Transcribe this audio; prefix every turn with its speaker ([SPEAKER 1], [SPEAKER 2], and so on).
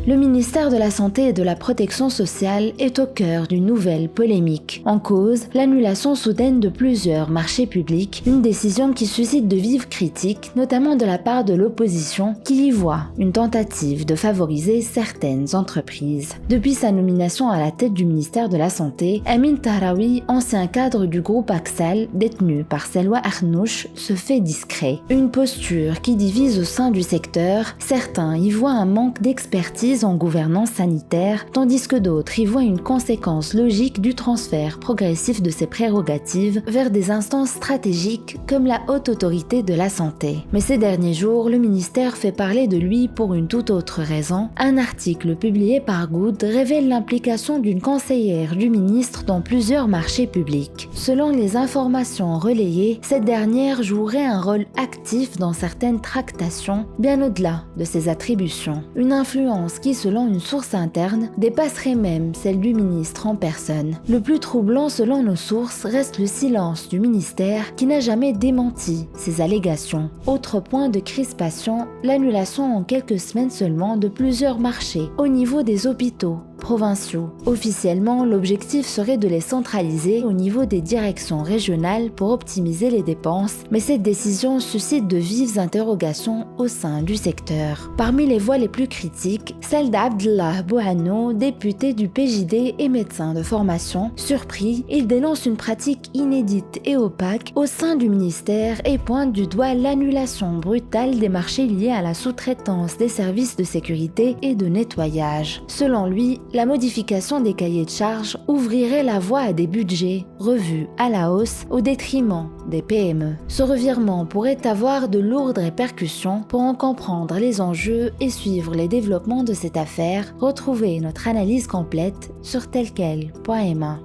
[SPEAKER 1] Le ministère de la Santé et de la Protection sociale est au cœur d'une nouvelle polémique. En cause, l'annulation soudaine de plusieurs marchés publics, une décision qui suscite de vives critiques, notamment de la part de l'opposition, qui y voit une tentative de favoriser certaines entreprises. Depuis sa nomination à la tête du ministère de la Santé, Amin Tahraoui, ancien cadre du groupe Axal, détenu par Selwa Arnouch, se fait discret. Une posture qui divise au sein du secteur, certains y voient un manque d'expertise en gouvernance sanitaire, tandis que d'autres y voient une conséquence logique du transfert progressif de ses prérogatives vers des instances stratégiques comme la Haute Autorité de la Santé. Mais ces derniers jours, le ministère fait parler de lui pour une toute autre raison. Un article publié par Good révèle l'implication d'une conseillère du ministre dans plusieurs marchés publics. Selon les informations relayées, cette dernière jouerait un rôle actif dans certaines tractations, bien au-delà de ses attributions. Une influence qui, selon une source interne, dépasserait même celle du ministre en personne. Le plus troublant, selon nos sources, reste le silence du ministère qui n'a jamais démenti ces allégations. Autre point de crispation, l'annulation en quelques semaines seulement de plusieurs marchés au niveau des hôpitaux provinciaux. Officiellement, l'objectif serait de les centraliser au niveau des directions régionales pour optimiser les dépenses, mais cette décision suscite de vives interrogations au sein du secteur. Parmi les voix les plus critiques, celle d'Abdallah Bouhannou, député du PJD et médecin de formation. Surpris, il dénonce une pratique inédite et opaque au sein du ministère et pointe du doigt l'annulation brutale des marchés liés à la sous-traitance des services de sécurité et de nettoyage. Selon lui, la modification des cahiers de charges ouvrirait la voie à des budgets revus à la hausse au détriment des PME. Ce revirement pourrait avoir de lourdes répercussions. Pour en comprendre les enjeux et suivre les développements de cette affaire, retrouvez notre analyse complète sur telquel.ma.